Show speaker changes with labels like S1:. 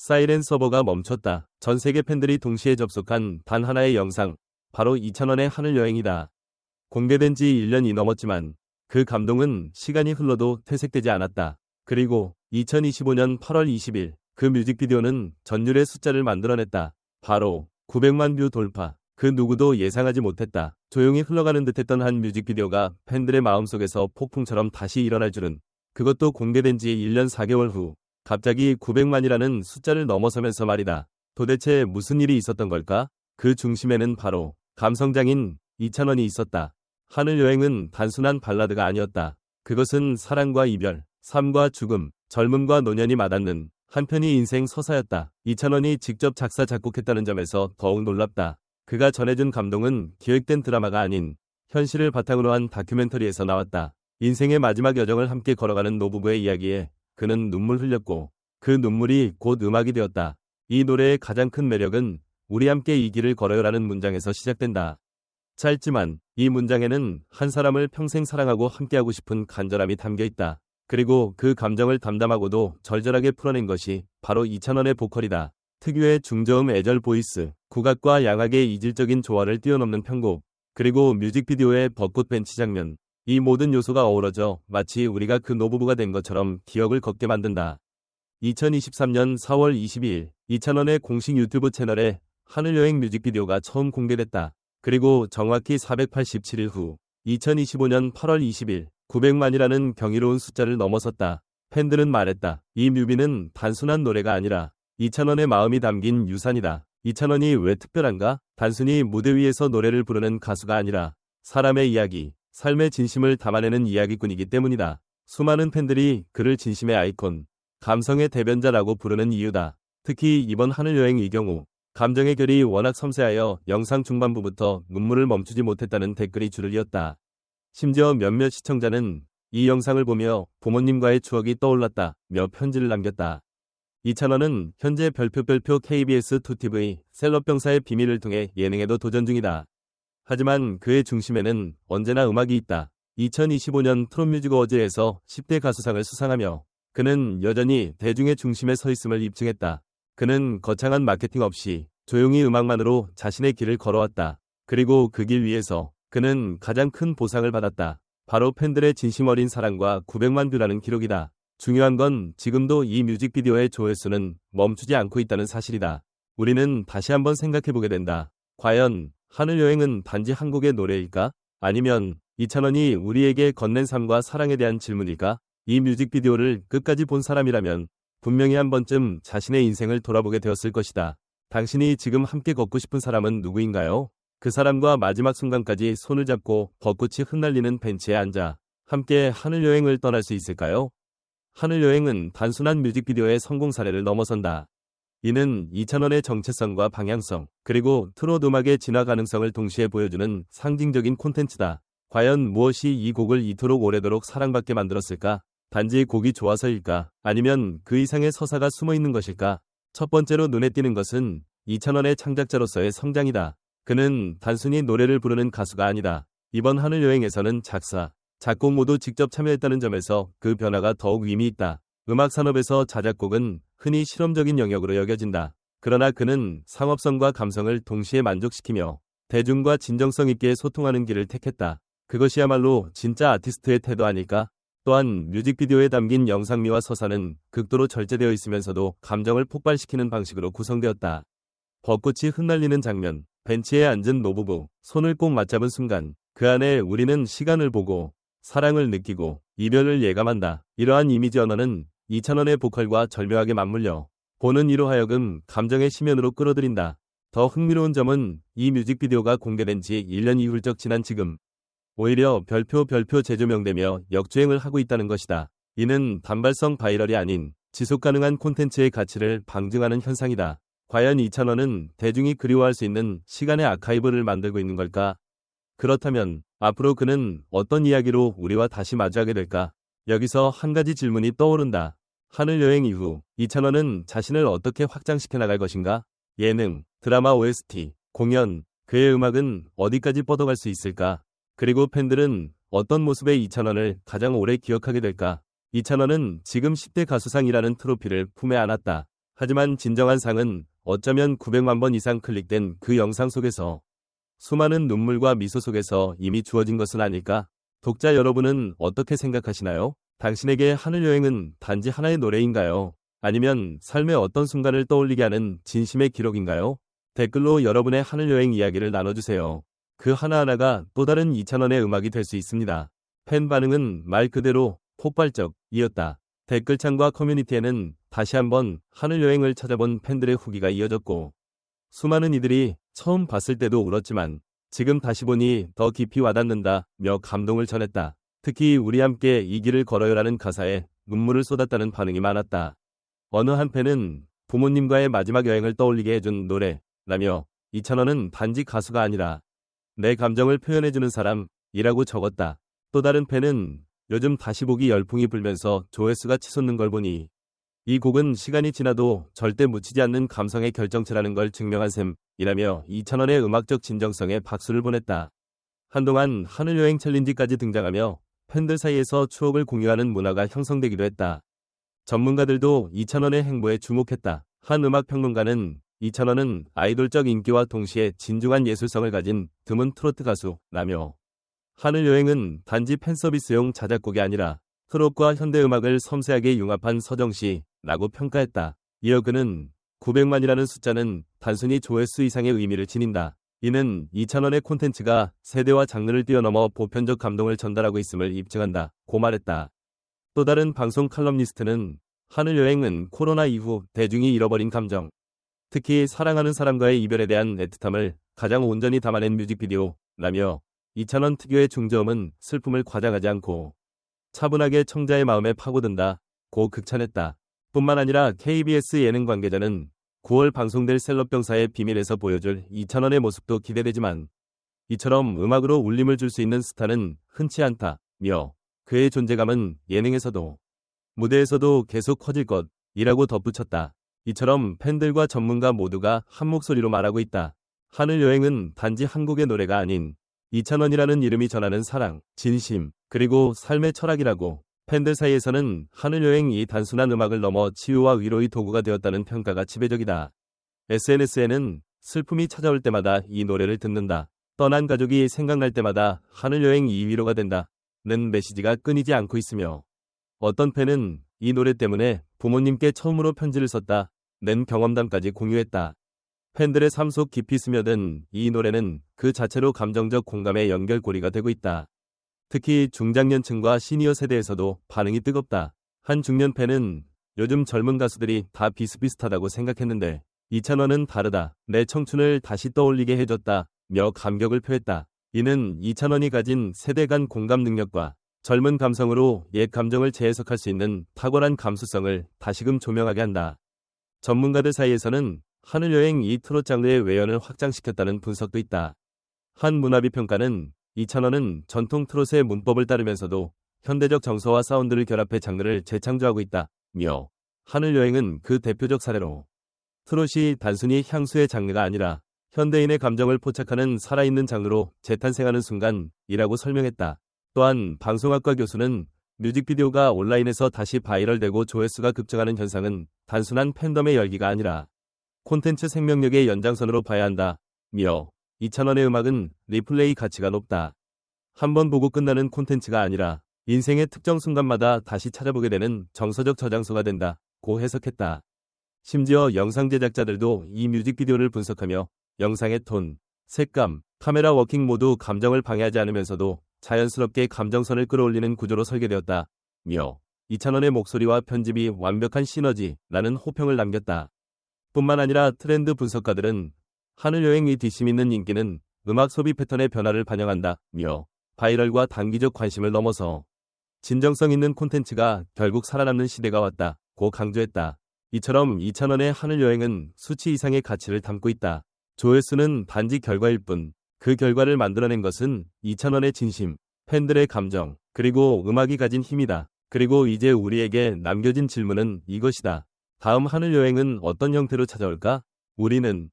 S1: 사이렌 서버가 멈췄다. 전 세계 팬들이 동시에 접속한 단 하나의 영상, 바로 이찬원의 하늘여행이다. 공개된 지 1년이 넘었지만 그 감동은 시간이 흘러도 퇴색되지 않았다. 그리고 2025년 8월 20일 그 뮤직비디오는 전율의 숫자를 만들어냈다. 바로 900만 뷰 돌파. 그 누구도 예상하지 못했다. 조용히 흘러가는 듯했던 한 뮤직비디오가 팬들의 마음속에서 폭풍처럼 다시 일어날 줄은. 그것도 공개된 지 1년 4개월 후 갑자기 900만이라는 숫자를 넘어서면서 말이다. 도대체 무슨 일이 있었던 걸까? 그 중심에는 바로 감성장인 이찬원이 있었다. 하늘여행은 단순한 발라드가 아니었다. 그것은 사랑과 이별, 삶과 죽음, 젊음과 노년이 맞닿는 한편의 인생 서사였다. 이찬원이 직접 작사 작곡했다는 점에서 더욱 놀랍다. 그가 전해준 감동은 기획된 드라마가 아닌 현실을 바탕으로 한 다큐멘터리에서 나왔다. 인생의 마지막 여정을 함께 걸어가는 노부부의 이야기에 그는 눈물 흘렸고 그 눈물이 곧 음악이 되었다. 이 노래의 가장 큰 매력은 우리 함께 이 길을 걸어요라는 문장에서 시작된다. 짧지만 이 문장에는 한 사람을 평생 사랑하고 함께하고 싶은 간절함이 담겨 있다. 그리고 그 감정을 담담하고도 절절하게 풀어낸 것이 바로 이찬원의 보컬이다. 특유의 중저음 애절 보이스, 국악과 양악의 이질적인 조화를 뛰어넘는 편곡, 그리고 뮤직비디오의 벚꽃 벤치 장면. 이 모든 요소가 어우러져 마치 우리가 그 노부부가 된 것처럼 기억을 걷게 만든다. 2023년 4월 22일 이찬원의 공식 유튜브 채널에 하늘여행 뮤직비디오가 처음 공개됐다. 그리고 정확히 487일 후 2025년 8월 20일 900만이라는 경이로운 숫자를 넘어섰다. 팬들은 말했다. 이 뮤비는 단순한 노래가 아니라 이찬원의 마음이 담긴 유산이다. 이찬원이 왜 특별한가? 단순히 무대 위에서 노래를 부르는 가수가 아니라 사람의 이야기, 삶의 진심을 담아내는 이야기꾼이기 때문이다. 수많은 팬들이 그를 진심의 아이콘, 감성의 대변자라고 부르는 이유다. 특히 이번 하늘여행의 경우 감정의 결이 워낙 섬세하여 영상 중반부부터 눈물을 멈추지 못했다는 댓글이 줄을 이었다. 심지어 몇몇 시청자는 이 영상을 보며 부모님과의 추억이 떠올랐다며 편지를 남겼다. 이찬원은 현재 별표 KBS 2TV 셀럽병사의 비밀을 통해 예능에도 도전 중이다. 하지만 그의 중심에는 언제나 음악이 있다. 2025년 트롯뮤직 어워즈에서 10대 가수상을 수상하며 그는 여전히 대중의 중심에 서 있음을 입증했다. 그는 거창한 마케팅 없이 조용히 음악만으로 자신의 길을 걸어왔다. 그리고 그 길 위에서 그는 가장 큰 보상을 받았다. 바로 팬들의 진심 어린 사랑과 900만 뷰라는 기록이다. 중요한 건 지금도 이 뮤직비디오의 조회수는 멈추지 않고 있다는 사실이다. 우리는 다시 한번 생각해보게 된다. 과연 하늘여행은 단지 한 곡의 노래일까? 아니면 이찬원이 우리에게 건넨 삶과 사랑에 대한 질문일까? 이 뮤직비디오를 끝까지 본 사람이라면 분명히 한 번쯤 자신의 인생을 돌아보게 되었을 것이다. 당신이 지금 함께 걷고 싶은 사람은 누구인가요? 그 사람과 마지막 순간까지 손을 잡고 벚꽃이 흩날리는 벤치에 앉아 함께 하늘여행을 떠날 수 있을까요? 하늘여행은 단순한 뮤직비디오의 성공 사례를 넘어선다. 이는 이찬원의 정체성과 방향성, 그리고 트롯 음악의 진화 가능성을 동시에 보여주는 상징적인 콘텐츠다. 과연 무엇이 이 곡을 이토록 오래도록 사랑받게 만들었을까? 단지 곡이 좋아서일까? 아니면 그 이상의 서사가 숨어있는 것일까? 첫 번째로 눈에 띄는 것은 이찬원의 창작자로서의 성장이다. 그는 단순히 노래를 부르는 가수가 아니다. 이번 하늘여행에서는 작사, 작곡 모두 직접 참여했다는 점에서 그 변화가 더욱 의미 있다. 음악 산업에서 자작곡은 흔히 실험적인 영역으로 여겨진다. 그러나 그는 상업성과 감성을 동시에 만족시키며 대중과 진정성 있게 소통하는 길을 택했다. 그것이야말로 진짜 아티스트의 태도 아닐까? 또한 뮤직비디오에 담긴 영상미와 서사는 극도로 절제되어 있으면서도 감정을 폭발시키는 방식으로 구성되었다. 벚꽃이 흩날리는 장면, 벤치에 앉은 노부부, 손을 꼭 맞잡은 순간, 그 안에 우리는 시간을 보고 사랑을 느끼고 이별을 예감한다. 이러한 이미지 언어는 이찬원의 보컬과 절묘하게 맞물려 보는 이로 하여금 감정의 심연으로 끌어들인다. 더 흥미로운 점은 이 뮤직비디오가 공개된 지 1년이 훌쩍 지난 지금 오히려 별표 재조명되며 역주행을 하고 있다는 것이다. 이는 단발성 바이럴이 아닌 지속가능한 콘텐츠의 가치를 방증하는 현상이다. 과연 이찬원은 대중이 그리워할 수 있는 시간의 아카이브를 만들고 있는 걸까? 그렇다면 앞으로 그는 어떤 이야기로 우리와 다시 마주하게 될까? 여기서 한 가지 질문이 떠오른다. 하늘여행 이후 이찬원은 자신을 어떻게 확장시켜 나갈 것인가? 예능, 드라마 OST, 공연, 그의 음악은 어디까지 뻗어갈 수 있을까? 그리고 팬들은 어떤 모습의 이찬원을 가장 오래 기억하게 될까? 이찬원은 지금 10대 가수상이라는 트로피를 품에 안았다. 하지만 진정한 상은 어쩌면 900만 번 이상 클릭된 그 영상 속에서 수많은 눈물과 미소 속에서 이미 주어진 것은 아닐까? 독자 여러분은 어떻게 생각하시나요? 당신에게 하늘여행은 단지 하나의 노래인가요? 아니면 삶의 어떤 순간을 떠올리게 하는 진심의 기록인가요? 댓글로 여러분의 하늘여행 이야기를 나눠주세요. 그 하나하나가 또 다른 이찬원의 음악이 될 수 있습니다. 팬 반응은 말 그대로 폭발적이었다. 댓글창과 커뮤니티에는 다시 한번 하늘여행을 찾아본 팬들의 후기가 이어졌고, 수많은 이들이 처음 봤을 때도 울었지만 지금 다시 보니 더 깊이 와닿는다며 감동을 전했다. 특히 우리 함께 이 길을 걸어요라는 가사에 눈물을 쏟았다는 반응이 많았다. 어느 한 팬은 부모님과의 마지막 여행을 떠올리게 해준 노래라며 이찬원은 단지 가수가 아니라 내 감정을 표현해주는 사람이라고 적었다. 또 다른 팬은 요즘 다시 보기 열풍이 불면서 조회수가 치솟는 걸 보니 이 곡은 시간이 지나도 절대 묻히지 않는 감성의 결정체라는 걸 증명한 셈이라며 이찬원의 음악적 진정성에 박수를 보냈다. 한동안 하늘여행 챌린지까지 등장하며 팬들 사이에서 추억을 공유하는 문화가 형성되기도 했다. 전문가들도 이찬원의 행보에 주목했다. 한 음악평론가는 이찬원은 아이돌적 인기와 동시에 진중한 예술성을 가진 드문 트로트 가수라며 하늘여행은 단지 팬서비스용 자작곡이 아니라 트롯과 현대음악을 섬세하게 융합한 서정시라고 평가했다. 이어 그는 900만이라는 숫자는 단순히 조회수 이상의 의미를 지닌다. 이는 이찬원의 콘텐츠가 세대와 장르를 뛰어넘어 보편적 감동을 전달하고 있음을 입증한다. 고 말했다. 또 다른 방송 칼럼니스트는 하늘여행은 코로나 이후 대중이 잃어버린 감정, 특히 사랑하는 사람과의 이별에 대한 애틋함을 가장 온전히 담아낸 뮤직비디오라며 이찬원 특유의 중저음은 슬픔을 과장하지 않고 차분하게 청자의 마음에 파고든다고 극찬했다. 뿐만 아니라 KBS 예능 관계자는 9월 방송될 셀럽병사의 비밀에서 보여줄 이찬원의 모습도 기대되지만 이처럼 음악으로 울림을 줄 수 있는 스타는 흔치 않다며 그의 존재감은 예능에서도 무대에서도 계속 커질 것이라고 덧붙였다. 이처럼 팬들과 전문가 모두가 한 목소리로 말하고 있다. 하늘여행은 단지 한국의 노래가 아닌 이찬원이라는 이름이 전하는 사랑, 진심, 그리고 삶의 철학이라고. 팬들 사이에서는 하늘여행이 단순한 음악을 넘어 치유와 위로의 도구가 되었다는 평가가 지배적이다. SNS에는 슬픔이 찾아올 때마다 이 노래를 듣는다. 떠난 가족이 생각날 때마다 하늘여행이 위로가 된다는 메시지가 끊이지 않고 있으며 어떤 팬은 이 노래 때문에 부모님께 처음으로 편지를 썼다는 경험담까지 공유했다. 팬들의 삶 속 깊이 스며든 이 노래는 그 자체로 감정적 공감의 연결고리가 되고 있다. 특히 중장년층과 시니어 세대에서도 반응이 뜨겁다. 한 중년 팬은 요즘 젊은 가수들이 다 비슷비슷하다고 생각했는데 이찬원은 다르다. 내 청춘을 다시 떠올리게 해줬다며 감격을 표했다. 이는 이찬원이 가진 세대 간 공감 능력과 젊은 감성으로 옛 감정을 재해석할 수 있는 탁월한 감수성을 다시금 조명하게 한다. 전문가들 사이에서는 하늘여행 이 트롯 장르의 외연을 확장시켰다는 분석도 있다. 한 문화비평가는 이찬원은 전통 트롯의 문법을 따르면서도 현대적 정서와 사운드를 결합해 장르를 재창조하고 있다며 하늘여행은 그 대표적 사례로 트롯이 단순히 향수의 장르가 아니라 현대인의 감정을 포착하는 살아있는 장르로 재탄생하는 순간이라고 설명했다. 또한 방송학과 교수는 뮤직비디오가 온라인에서 다시 바이럴되고 조회수가 급증하는 현상은 단순한 팬덤의 열기가 아니라 콘텐츠 생명력의 연장선으로 봐야 한다며 이찬원의 음악은 리플레이 가치가 높다. 한 번 보고 끝나는 콘텐츠가 아니라 인생의 특정 순간마다 다시 찾아보게 되는 정서적 저장소가 된다고 해석했다. 심지어 영상 제작자들도 이 뮤직비디오를 분석하며 영상의 톤, 색감, 카메라 워킹 모두 감정을 방해하지 않으면서도 자연스럽게 감정선을 끌어올리는 구조로 설계되었다며 이찬원의 목소리와 편집이 완벽한 시너지라는 호평을 남겼다. 뿐만 아니라 트렌드 분석가들은 하늘여행의 뒷심 있는 인기는 음악 소비 패턴의 변화를 반영한다며 바이럴과 단기적 관심을 넘어서 진정성 있는 콘텐츠가 결국 살아남는 시대가 왔다고 강조했다. 이처럼 이찬원의 하늘여행은 수치 이상의 가치를 담고 있다. 조회수는 단지 결과일 뿐 그 결과를 만들어낸 것은 이찬원의 진심, 팬들의 감정, 그리고 음악이 가진 힘이다. 그리고 이제 우리에게 남겨진 질문은 이것이다. 다음 하늘여행은 어떤 형태로 찾아올까? 우리는